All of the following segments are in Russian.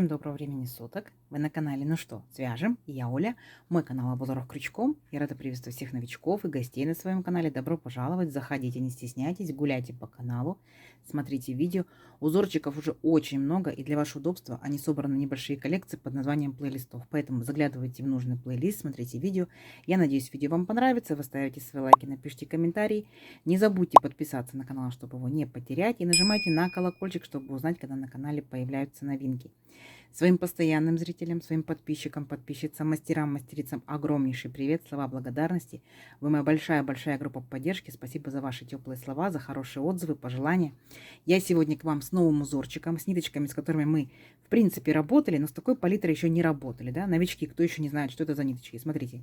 Всем доброго времени суток. Вы на канале «Ну что, свяжем?» И я Оля. Мой канал об узорах крючком. Я рада приветствовать всех новичков и гостей на своем канале. Добро пожаловать. Заходите, не стесняйтесь, гуляйте по каналу, смотрите видео. Узорчиков уже очень много, и для вашего удобства они собраны в небольшие коллекции под названием плейлистов. Поэтому заглядывайте в нужный плейлист, смотрите видео. Я надеюсь, видео вам понравится. Вы ставите свои лайки, напишите комментарии. Не забудьте подписаться на канал, чтобы его не потерять. И нажимайте на колокольчик, чтобы узнать, когда на канале появляются новинки. Своим постоянным зрителям, своим подписчикам, подписчицам, мастерам, мастерицам огромнейший привет, слова благодарности. Вы моя большая-большая группа поддержки. Спасибо за ваши теплые слова, за хорошие отзывы, пожелания. Я сегодня к вам с новым узорчиком, с ниточками, с которыми мы, в принципе, работали, но с такой палитрой еще не работали. Да? Новички, кто еще не знает, что это за ниточки, смотрите.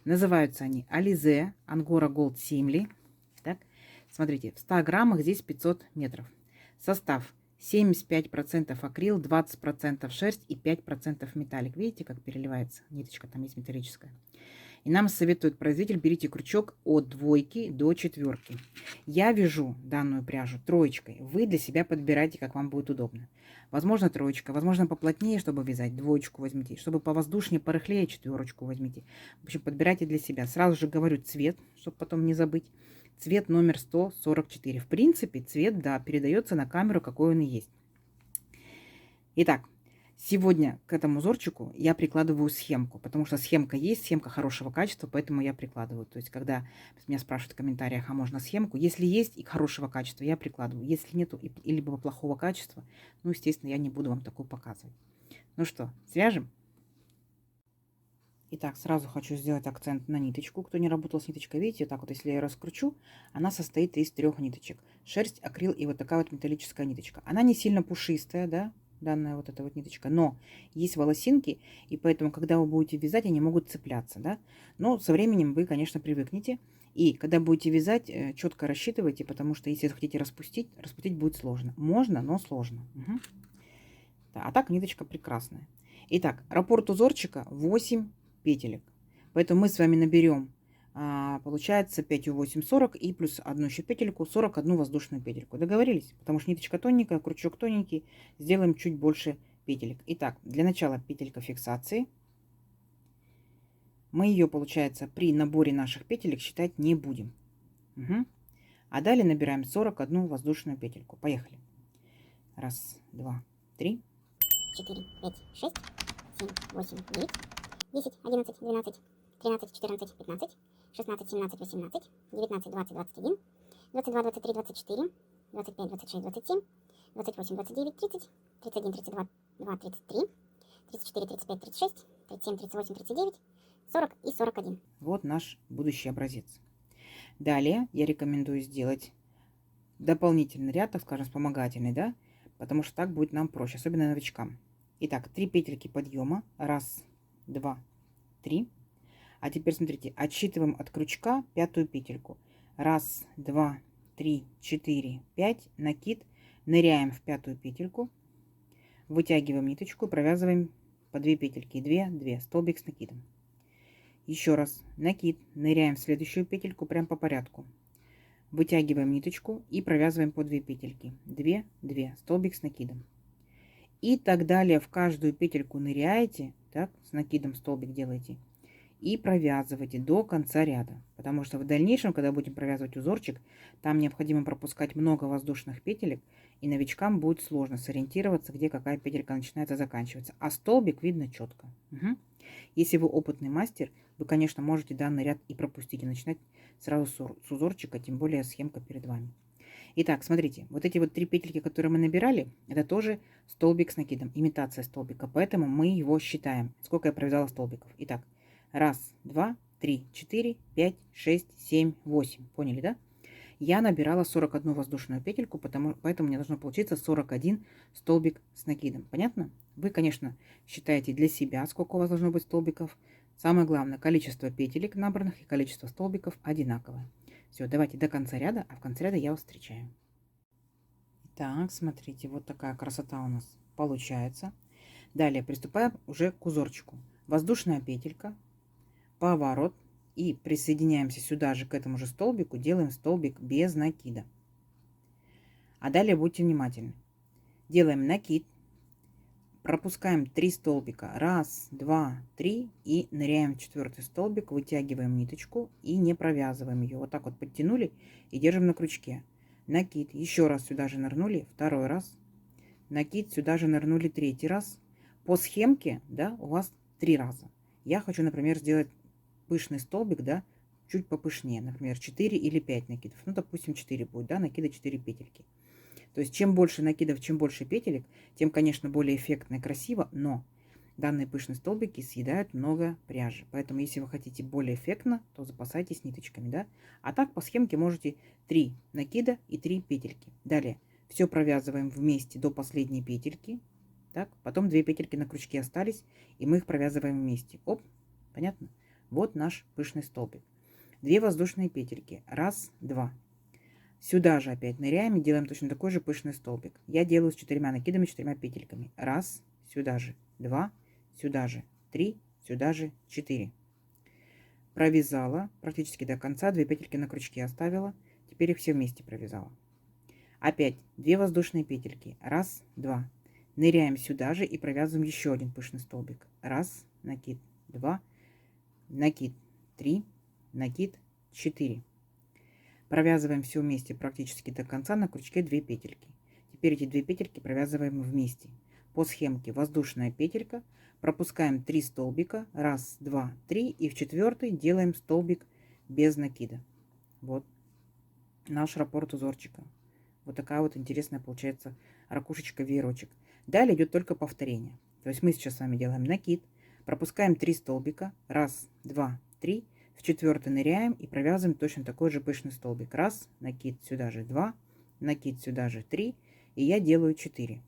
Называются они Alize Angora Gold Simli. Так, смотрите, в 100 граммах здесь 500 метров. Состав: 75% акрил, 20% шерсть и 5% металлик. Видите, как переливается ниточка, там есть металлическая. И нам советует производитель: берите крючок от 2 до 4. Я вяжу данную пряжу троечкой. Вы для себя подбирайте, как вам будет удобно. Возможно, троечка, возможно, поплотнее, чтобы вязать, 2 возьмите. Чтобы повоздушнее, порыхлее, 4 возьмите. В общем, подбирайте для себя. Сразу же говорю цвет, чтобы потом не забыть. Цвет номер 144. В принципе, цвет, да, передается на камеру, какой он и есть. Итак, сегодня к этому узорчику я прикладываю схемку, потому что схемка есть, схемка хорошего качества, поэтому я прикладываю. То есть, когда меня спрашивают в комментариях, а можно схемку, если есть и хорошего качества, я прикладываю. Если нету и либо плохого качества, ну, естественно, я не буду вам такую показывать. Ну что, свяжем? Итак, сразу хочу сделать акцент на ниточку. Кто не работал с ниточкой, видите, так вот, если я ее раскручу, она состоит из 3 ниточек. Шерсть, акрил и вот такая вот металлическая ниточка. Она не сильно пушистая, да, данная вот эта вот ниточка, но есть волосинки, и поэтому, когда вы будете вязать, они могут цепляться, да. Но со временем вы, конечно, привыкнете. И когда будете вязать, четко рассчитывайте, потому что если хотите распустить будет сложно. Можно, но сложно. Угу. Да, а так ниточка прекрасная. Итак, раппорт узорчика 8 петелек. Поэтому мы с вами наберем, получается, 5 у 8 40 и плюс одну еще петельку, 41 воздушную петельку. Договорились? Потому что ниточка тоненькая, крючок тоненький, сделаем чуть больше петелек. Итак, для начала петелька фиксации. Мы ее, получается, при наборе наших петелек считать не будем. Угу. А далее набираем 41 воздушную петельку. Поехали. Раз, два, три. 4, 5, 6, 7, 8, 9, 10, 11, 12, 13, 14, 15, 16, 17, 18, 19, 20, 21, 22, 23, 24, 25, 26, 27, 28, 29, 30, 31, 32, 2, 33, 34, 35, 36, 37, 38, 39, 40 и 41. Вот наш будущий образец. Далее я рекомендую сделать дополнительный ряд, так скажем, вспомогательный, да, потому что так будет нам проще, особенно новичкам. Итак, 3 петельки подъема. Раз, два, три. А теперь смотрите, отсчитываем от крючка 5-ю петельку. Раз, два, три, 4, 5. Накид. Ныряем в 5-ю петельку. Вытягиваем ниточку и провязываем по 2 петельки. 2, 2. Столбик с накидом. Еще раз. Накид. Ныряем в следующую петельку прям по порядку. Вытягиваем ниточку и провязываем по 2 петельки. 2, 2. Столбик с накидом. И так далее. В каждую петельку ныряете, так, с накидом столбик делаете. И провязывайте до конца ряда. Потому что в дальнейшем, когда будем провязывать узорчик, там необходимо пропускать много воздушных петелек. И новичкам будет сложно сориентироваться, где какая петелька начинается и заканчивается. А столбик видно четко. Угу. Если вы опытный мастер, вы, конечно, можете данный ряд и пропустить. И начинать сразу с узорчика, тем более схемка перед вами. Итак, смотрите, вот эти вот 3 петельки, которые мы набирали, это тоже столбик с накидом, имитация столбика, поэтому мы его считаем, сколько я провязала столбиков. Итак, раз, два, три, 4, 5, 6, 7, 8. Поняли, да? Я набирала 41 воздушную петельку, поэтому мне должно получиться 41 столбик с накидом. Понятно? Вы, конечно, считаете для себя, сколько у вас должно быть столбиков. Самое главное, количество петелек набранных и количество столбиков одинаковое. Все, давайте до конца ряда, а в конце ряда я вас встречаю. Так, смотрите, вот такая красота у нас получается. Далее приступаем уже к узорчику. Воздушная петелька, поворот, и присоединяемся сюда же к этому же столбику, делаем столбик без накида. А далее будьте внимательны. Делаем накид, Пропускаем 3 столбика. Раз, два, три. И ныряем в 4-й столбик, вытягиваем ниточку и не провязываем ее. Вот так вот подтянули и держим на крючке. Накид. Еще раз сюда же нырнули. 2-й раз. Накид. Сюда же нырнули 3-й раз. По схемке, да, у вас 3 раза. Я хочу, например, сделать пышный столбик, да, чуть попышнее. Например, 4 или 5 накидов. Ну, допустим, 4 будет, да, накида 4 петельки. То есть, чем больше накидов, чем больше петелек, тем, конечно, более эффектно и красиво, но данные пышные столбики съедают много пряжи. Поэтому, если вы хотите более эффектно, то запасайтесь ниточками, да. А так, по схемке можете 3 накида и 3 петельки. Далее, все провязываем вместе до последней петельки. Так, потом 2 петельки на крючке остались, и мы их провязываем вместе. Оп, понятно? Вот наш пышный столбик. 2 воздушные петельки. Раз, два. Сюда же опять ныряем и делаем точно такой же пышный столбик. Я делаю с 4 накидами, 4 петельками. Раз, сюда же 2, сюда же 3, сюда же 4. Провязала практически до конца, 2 петельки на крючке оставила. Теперь их все вместе провязала. Опять 2 воздушные петельки. Раз, два. Ныряем сюда же и провязываем еще один пышный столбик. Раз, накид, 2, накид, 3, накид, 4. Провязываем все вместе практически до конца, на крючке 2 петельки. Теперь эти 2 петельки провязываем вместе. По схемке воздушная петелька, пропускаем 3 столбика, раз, два, три, и в 4-й делаем столбик без накида. Вот наш раппорт узорчика. Вот такая вот интересная получается ракушечка, веерочек. Далее идет только повторение. То есть мы сейчас с вами делаем накид, пропускаем 3 столбика, раз, два, три. В 4-й ныряем и провязываем точно такой же пышный столбик. Раз, накид, сюда же 2, накид, сюда же 3, и я делаю 4.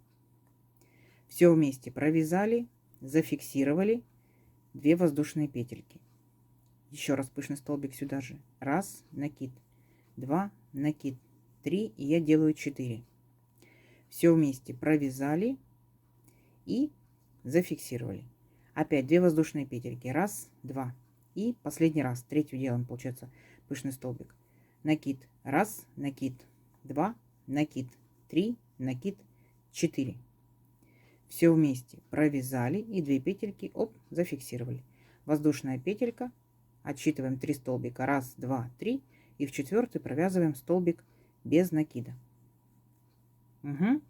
Все вместе провязали, зафиксировали, 2 воздушные петельки. Еще раз пышный столбик сюда же. Раз, накид, 2, накид, 3, и я делаю 4. Все вместе провязали и зафиксировали. Опять 2 воздушные петельки. Раз, два. И последний раз, третью делаем, получается, пышный столбик. Накид, раз, накид, 2, накид, 3, накид, 4. Все вместе провязали и 2 петельки, оп, зафиксировали. Воздушная петелька, отсчитываем 3 столбика, раз, два, три, и в 4-й провязываем столбик без накида. Угу.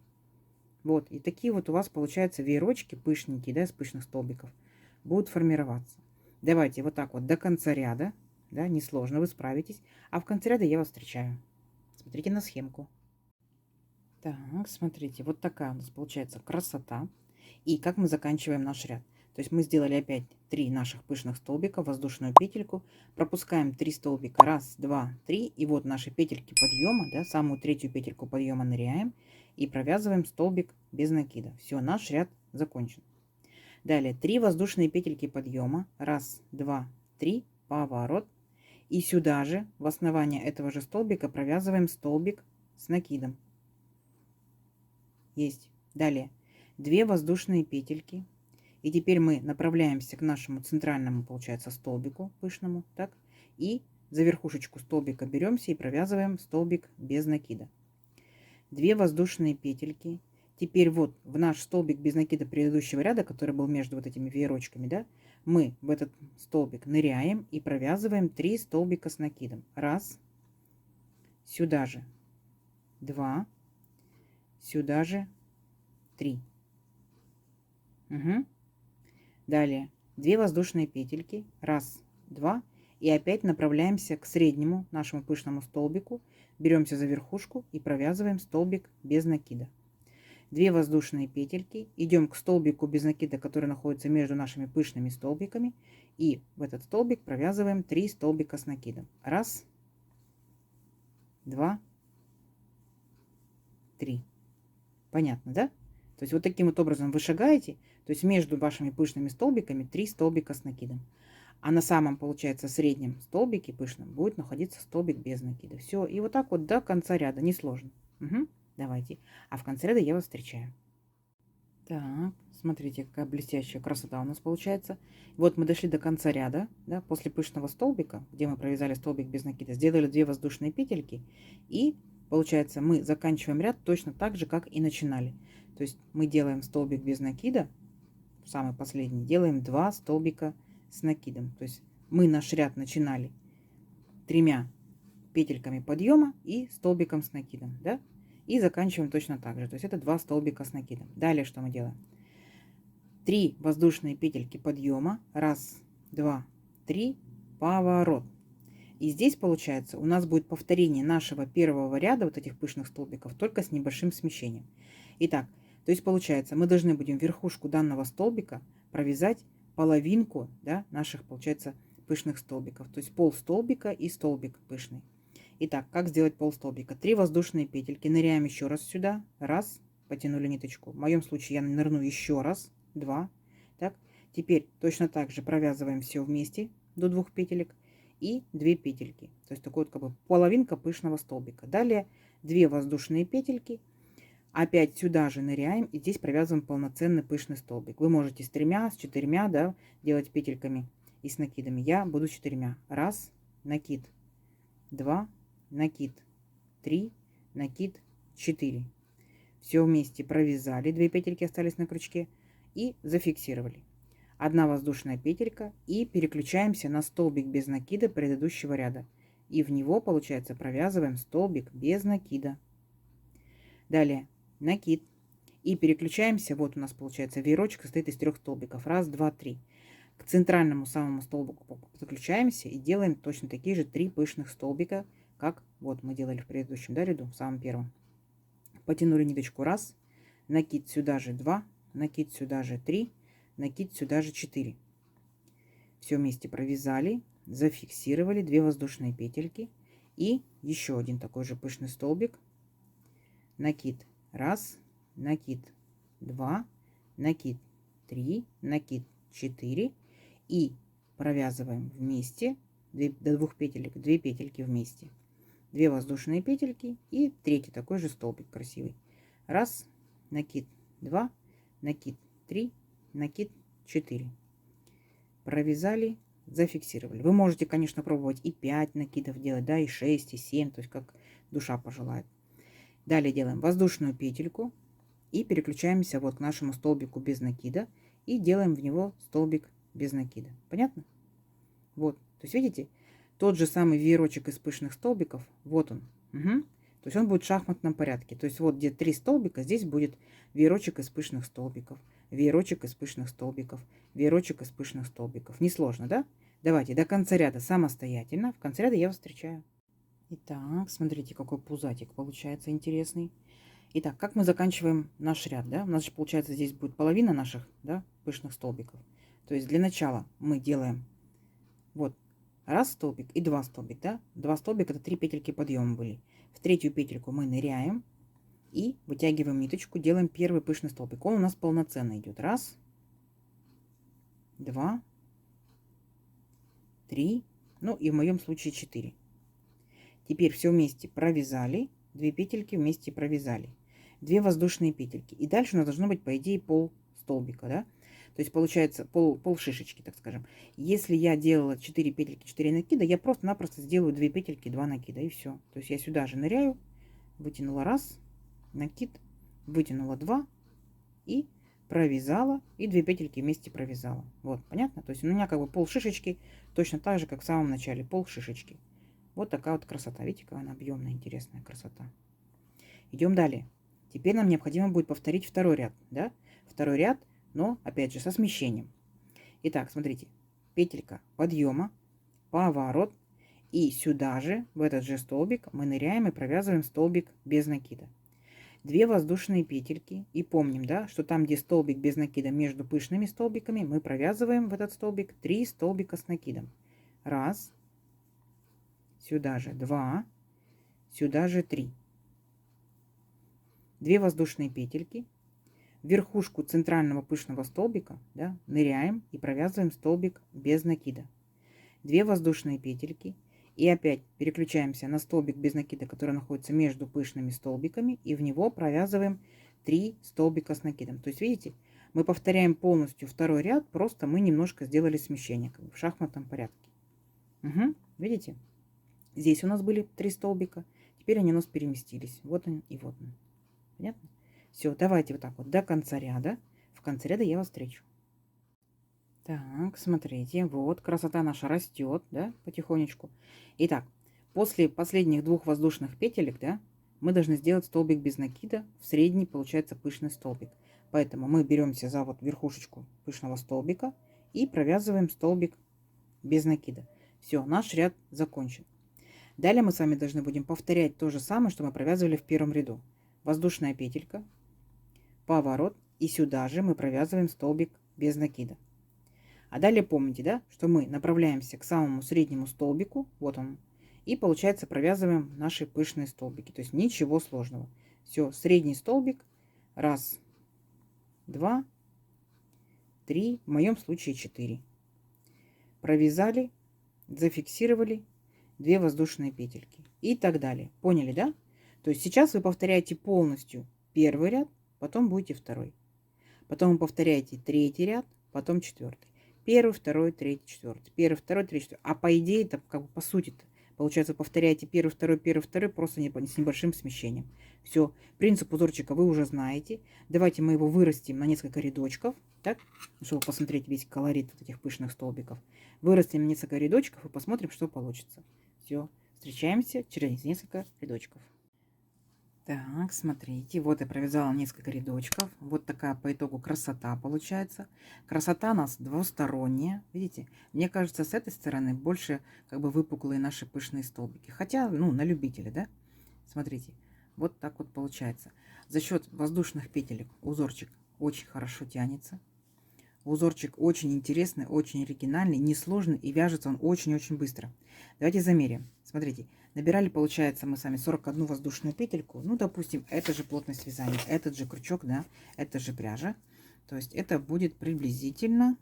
Вот, и такие вот у вас получаются веерочки пышненькие, да, из пышных столбиков, будут формироваться. Давайте вот так вот до конца ряда, да, несложно, вы справитесь. А в конце ряда я вас встречаю. Смотрите на схемку. Так, смотрите, вот такая у нас получается красота. И как мы заканчиваем наш ряд. То есть мы сделали опять 3 наших пышных столбика, воздушную петельку, пропускаем 3 столбика, раз, два, три, и вот наши петельки подъема, да, самую 3-ю петельку подъема ныряем и провязываем столбик без накида. Все, наш ряд закончен. Далее 3 воздушные петельки подъема, раз, два, три, поворот, и сюда же в основание этого же столбика провязываем столбик с накидом. Есть. Далее 2 воздушные петельки. И теперь мы направляемся к нашему центральному, получается, столбику пышному, так, и за верхушечку столбика беремся и провязываем столбик без накида. 2 воздушные петельки. Теперь вот в наш столбик без накида предыдущего ряда, который был между вот этими веерочками, да, мы в этот столбик ныряем и провязываем 3 столбика с накидом. Раз, сюда же 2, сюда же 3. Угу. Далее 2 воздушные петельки, раз, два, и опять направляемся к среднему нашему пышному столбику, беремся за верхушку и провязываем столбик без накида. 2 воздушные петельки, идем к столбику без накида, который находится между нашими пышными столбиками, и в этот столбик провязываем 3 столбика с накидом. Раз, два, три. Понятно, да? То есть вот таким вот образом вы шагаете, то есть между вашими пышными столбиками 3 столбика с накидом. А на самом, получается, среднем столбике пышном будет находиться столбик без накида. Все, и вот так вот до конца ряда, несложно. Угу. Давайте. А в конце ряда я вас встречаю. Так, смотрите, какая блестящая красота у нас получается. Вот мы дошли до конца ряда, да, после пышного столбика, где мы провязали столбик без накида, сделали 2 воздушные петельки и получается, мы заканчиваем ряд точно так же, как и начинали. То есть мы делаем столбик без накида, самый последний, делаем 2 столбика с накидом. То есть мы наш ряд начинали 3 петельками подъема и столбиком с накидом, да? И заканчиваем точно так же. То есть это 2 столбика с накидом. Далее что мы делаем? 3 воздушные петельки подъема. 1, 2, 3. Поворот. И здесь получается у нас будет повторение нашего первого ряда вот этих пышных столбиков, только с небольшим смещением. Итак, то есть получается, мы должны будем верхушку данного столбика провязать половинку, да, наших, получается, пышных столбиков. То есть пол столбика и столбик пышный. Итак, как сделать пол столбика? 3 воздушные петельки. Ныряем еще раз сюда. 1, потянули ниточку. В моем случае я нырну еще раз. 2. Так, теперь точно так же провязываем все вместе до 2 петелек и 2 петельки. То есть такой вот как бы половинка пышного столбика. Далее 2 воздушные петельки. Опять сюда же ныряем и здесь провязываем полноценный пышный столбик. Вы можете с 3, с 4, да, делать петельками и с накидами. Я буду с 4. 1, накид, 2, накид, 3, накид, 4. Все вместе провязали, 2 петельки остались на крючке и зафиксировали. 1 воздушная петелька и переключаемся на столбик без накида предыдущего ряда. И в него, получается, провязываем столбик без накида. Далее накид. И переключаемся, вот у нас получается веерочек состоит из 3 столбиков. 1, 2, 3. К центральному самому столбику подключаемся и делаем точно такие же 3 пышных столбика, как вот мы делали в предыдущем, да, ряду, в самом первом. Потянули ниточку 1, накид сюда же 2, накид сюда же 3, накид сюда же 4. Все вместе провязали, зафиксировали 2 воздушные петельки и еще один такой же пышный столбик. Накид 1, накид 2, накид 3, накид 4 и провязываем вместе до 2 петелек, 2 петельки вместе, 2 воздушные петельки и третий такой же столбик красивый. 1, накид 2, накид 3, накид 4. Провязали, зафиксировали. Вы можете, конечно, пробовать и 5 накидов делать, да, и 6, и 7, то есть как душа пожелает. Далее делаем воздушную петельку и переключаемся вот к нашему столбику без накида и делаем в него столбик без накида. Понятно? Вот. То есть видите, тот же самый веерочек из пышных столбиков, вот он. Угу. То есть он будет в шахматном порядке. То есть вот где 3 столбика, здесь будет веерочек из пышных столбиков, веерочек из пышных столбиков, веерочек из пышных столбиков. Несложно, да? Давайте до конца ряда самостоятельно. В конце ряда я вас встречаю. Итак, смотрите, какой пузатик получается интересный. Итак, как мы заканчиваем наш ряд, да? У нас же получается здесь будет половина наших, да, пышных столбиков. То есть для начала мы делаем вот 1 столбик и 2 столбика, да? 2 столбика — это 3 петельки подъема были. В третью петельку мы ныряем и вытягиваем ниточку, делаем первый пышный столбик. Он у нас полноценно идет. 1, 2, 3, ну и в моем случае 4. Теперь все вместе провязали, 2 петельки вместе провязали, 2 воздушные петельки. И дальше у нас должно быть, по идее, пол столбика, да? То есть получается пол шишечки, так скажем. Если я делала 4 петельки, 4 накида, я просто-напросто сделаю 2 петельки, 2 накида, и все. То есть я сюда же ныряю, вытянула 1, накид, вытянула 2 и провязала, и 2 петельки вместе провязала. Вот, понятно? То есть у меня как бы пол шишечки, точно так же, как в самом начале, пол шишечки. Вот такая вот красота. Видите, какая она объемная, интересная красота. Идем далее. Теперь нам необходимо будет повторить второй ряд, да? Второй ряд, но опять же со смещением. Итак, смотрите. Петелька подъема, поворот. И сюда же, в этот же столбик, мы ныряем и провязываем столбик без накида. 2 воздушные петельки. И помним, да, что там, где столбик без накида между пышными столбиками, мы провязываем в этот столбик 3 столбика с накидом. 1, сюда же 2, сюда же 3. 2 воздушные петельки. В верхушку центрального пышного столбика, да, ныряем и провязываем столбик без накида. 2 воздушные петельки. И опять переключаемся на столбик без накида, который находится между пышными столбиками. И в него провязываем 3 столбика с накидом. То есть, видите, мы повторяем полностью второй ряд, просто мы немножко сделали смещение, как бы в шахматном порядке. Угу, видите? Здесь у нас были 3 столбика. Теперь они у нас переместились. Вот он и вот он. Понятно? Все, давайте вот так вот до конца ряда. В конце ряда я вас встречу. Так, смотрите, вот красота наша растет, да, потихонечку. Итак, после последних 2 воздушных петелек, да, мы должны сделать столбик без накида. В средний получается пышный столбик. Поэтому мы беремся за вот верхушечку пышного столбика и провязываем столбик без накида. Все, наш ряд закончен. Далее мы с вами должны будем повторять то же самое, что мы провязывали в первом ряду. Воздушная петелька, поворот, и сюда же мы провязываем столбик без накида. А далее помните, да, что мы направляемся к самому среднему столбику, вот он, и получается провязываем наши пышные столбики. То есть ничего сложного. Все, средний столбик, 1, 2, 3, в моем случае 4. Провязали, зафиксировали 2 воздушные петельки и так далее. Поняли, да? То есть сейчас вы повторяете полностью первый ряд, потом будете второй. Потом вы повторяете третий ряд, потом четвертый. Первый, второй, третий, четвертый. Первый, второй, третий, четвертый. А по идее, это как бы по сути-то, получается, повторяете первый, второй, просто с небольшим смещением. Все, принцип узорчика вы уже знаете. Давайте мы его вырастим на несколько рядочков, так, чтобы посмотреть весь колорит вот этих пышных столбиков. Вырастим на несколько рядочков и посмотрим, что получится. Все, встречаемся через несколько рядочков. Так, смотрите, вот я провязала несколько рядочков. Вот такая по итогу красота получается. Красота у нас двусторонняя. Видите, мне кажется, с этой стороны больше как бы выпуклые наши пышные столбики. Хотя, ну, на любителя, да? Смотрите, вот так вот получается. За счет воздушных петелек узорчик очень хорошо тянется. Узорчик очень интересный, очень оригинальный, несложный и вяжется он очень-очень быстро. Давайте замерим. Смотрите, набирали, получается, мы сами 41 воздушную петельку. Ну, допустим, это же плотность вязания, этот же крючок, да, это же пряжа. То есть это будет приблизительно,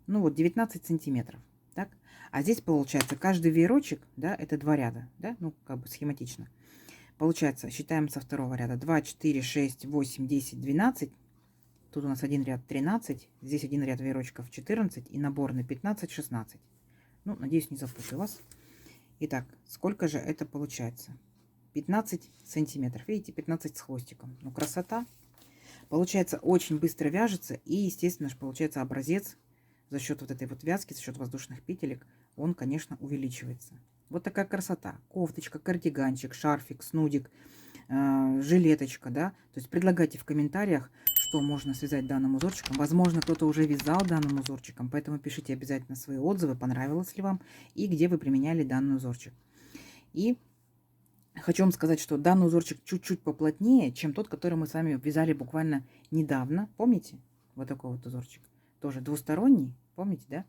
ну вот, 19 сантиметров. Так? А здесь, получается, каждый веерочек, да, это 2 ряда, да, ну, как бы схематично. Получается, считаем со второго ряда. 2, 4, 6, 8, 10, 12. Тут у нас один ряд 13, здесь один ряд веерочков 14 и наборный 15, 16. Ну, надеюсь, не запутаю вас. Итак, сколько же это получается? 15 сантиметров. Видите, 15 с хвостиком. Ну, красота. Получается, очень быстро вяжется. И, естественно, получается образец за счет вот этой вот вязки, за счет воздушных петелек, он, конечно, увеличивается. Вот такая красота. Кофточка, кардиганчик, шарфик, снудик, жилеточка, да. То есть предлагайте в комментариях, что можно связать данным узорчиком. Возможно, кто-то уже вязал данным узорчиком, поэтому пишите обязательно свои отзывы, понравилось ли вам и где вы применяли данный узорчик. И хочу вам сказать, что данный узорчик чуть-чуть поплотнее, чем тот, который мы с вами вязали буквально недавно. Помните? Вот такой вот узорчик. Тоже двусторонний, помните, да?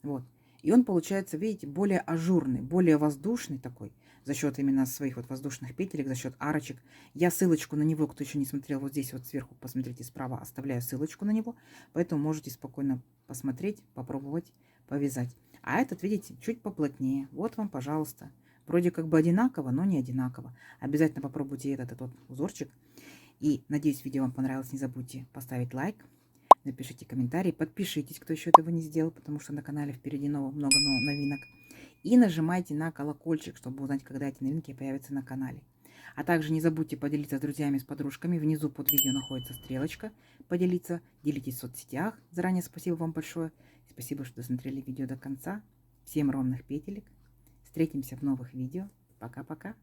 Вот. И он получается, видите, более ажурный, более воздушный такой, за счет именно своих вот воздушных петелек, за счет арочек. Я ссылочку на него, кто еще не смотрел, вот здесь вот сверху, посмотрите справа, оставляю ссылочку на него, поэтому можете спокойно посмотреть, попробовать, повязать. А этот, видите, чуть поплотнее. Вот вам, пожалуйста. Вроде как бы одинаково, но не одинаково. Обязательно попробуйте этот вот узорчик. И надеюсь, видео вам понравилось. Не забудьте поставить лайк. Напишите комментарий, подпишитесь, кто еще этого не сделал, потому что на канале впереди много новинок. И нажимайте на колокольчик, чтобы узнать, когда эти новинки появятся на канале. А также не забудьте поделиться с друзьями, с подружками. Внизу под видео находится стрелочка «Поделиться». Делитесь в соцсетях. Заранее спасибо вам большое. Спасибо, что досмотрели видео до конца. Всем ровных петелек. Встретимся в новых видео. Пока-пока.